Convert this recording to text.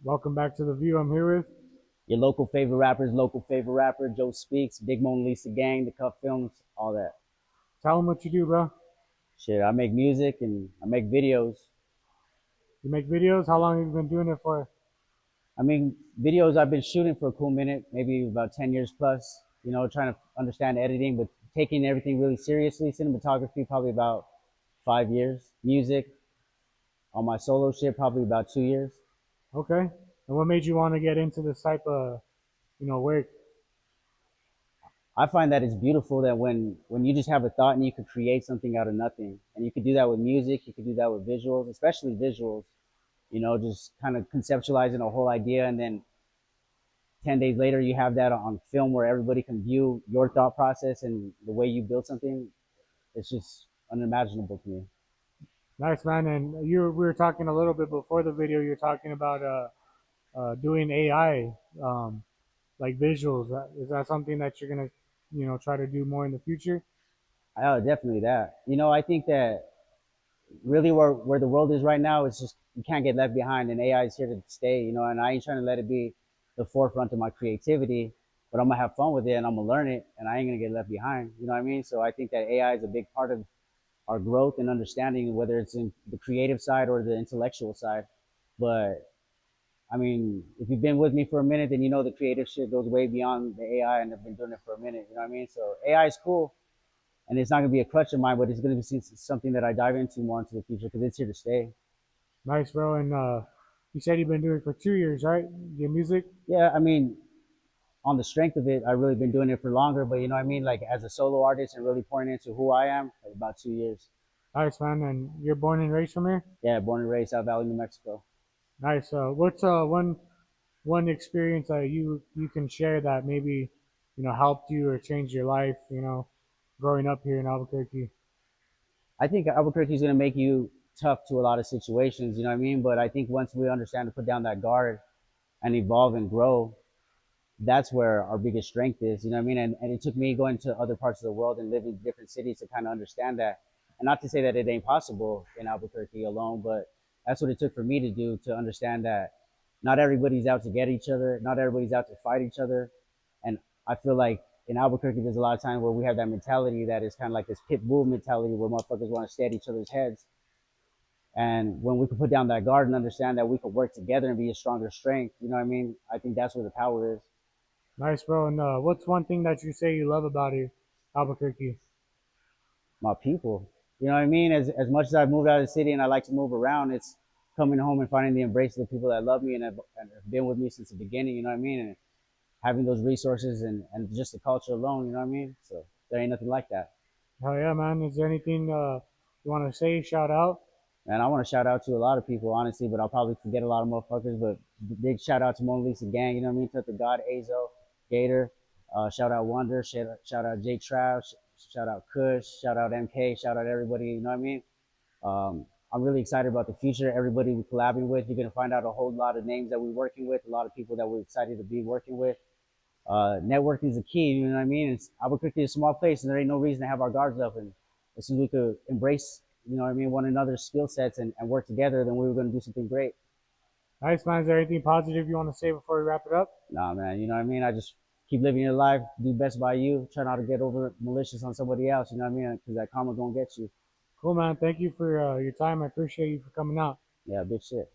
Welcome back to The View. I'm here with. Your local favorite rappers, local favorite rapper, Joe Speaks, Big Mona Lisa Gang, The Cuff Films, all that. Tell them what you do, bro. Shit, I make music and I make videos. You make videos. How long have you been doing it for? I mean, videos I've been shooting for a cool minute, maybe about 10 years plus, trying to understand editing, but taking everything really seriously. Cinematography, probably about 5 years. Music, on my solo shit, probably about 2 years. Okay. And what made you want to get into this type of, work? I find that it's beautiful that when you just have a thought and you could create something out of nothing. And you could do that with music, you could do that with visuals, especially visuals. Just kind of conceptualizing a whole idea, and then 10 days later you have that on film where everybody can view your thought process and the way you build something. It's just unimaginable to me. Nice, man. And we were talking a little bit before the video. You're talking about doing AI, like visuals. Is that something that you're gonna, try to do more in the future? Definitely that. I think that really where the world is right now, it's just you can't get left behind, and AI is here to stay. And I ain't trying to let it be the forefront of my creativity, but I'm gonna have fun with it and I'm gonna learn it, and I ain't gonna get left behind. You know what I mean? So I think that AI is a big part of our growth and understanding, whether it's in the creative side or the intellectual side. But I mean, if you've been with me for a minute, then you know the creative shit goes way beyond the AI, and I've been doing it for a minute. You know what I mean? So AI is cool, and it's not gonna be a crutch of mine, but it's gonna be something that I dive into more into the future because it's here to stay. Nice, bro. And you said you've been doing it for 2 years, right? Your music. Yeah, I mean, on the strength of it, I've really been doing it for longer. But you know what I mean? Like as a solo artist and really pouring into who I am, like about 2 years. Nice, man. And you're born and raised from here. Yeah, born and raised South Valley, New Mexico. Nice. What's one experience that you can share that maybe helped you or changed your life, growing up here in Albuquerque? I think Albuquerque is going to make you tough to a lot of situations, you know what I mean? But I think once we understand to put down that guard and evolve and grow, that's where our biggest strength is, you know what I mean? And it took me going to other parts of the world and living in different cities to kind of understand that. And not to say that it ain't possible in Albuquerque alone, but that's what it took for me to do to understand that not everybody's out to get each other, not everybody's out to fight each other. And I feel like in Albuquerque, there's a lot of times where we have that mentality that is kind of like this pit bull mentality where motherfuckers want to stay at each other's heads. And when we can put down that guard and understand that we can work together and be a stronger strength, you know what I mean? I think that's where the power is. Nice, bro. And what's one thing that you say you love about it, Albuquerque? My people. You know what I mean? As much as I've moved out of the city and I like to move around, it's coming home and finding the embrace of the people that love me and have been with me since the beginning. You know what I mean? And having those resources and just the culture alone. You know what I mean? So there ain't nothing like that. Hell yeah, man. Is there anything you want to say? Shout out. And I want to shout out to a lot of people, honestly, but I'll probably forget a lot of motherfuckers. But big shout out to Mona Lisa Gang. You know what I mean? To the God, Azo, Gator. Shout out Wonder. Shout out Jake Trav. Shout out Kush. Shout out MK. Shout out everybody. You know what I mean? I'm really excited about the future. Everybody we're collabing with, you're gonna find out a whole lot of names that we're working with, a lot of people that we're excited to be working with. Networking is the key. You know what I mean? Albuquerque is a small place, and there ain't no reason to have our guards up. And as soon as we could embrace, you know what I mean, one another's skill sets and work together, then we were gonna do something great. Nice, man. Is there anything positive you want to say before we wrap it up? Nah, man, you know what I mean? I just keep living your life, do best by you, try not to get over malicious on somebody else. You know what I mean? Because that karma gonna get you. Cool, man. Thank you for your time. I appreciate you for coming out. Yeah, big shit.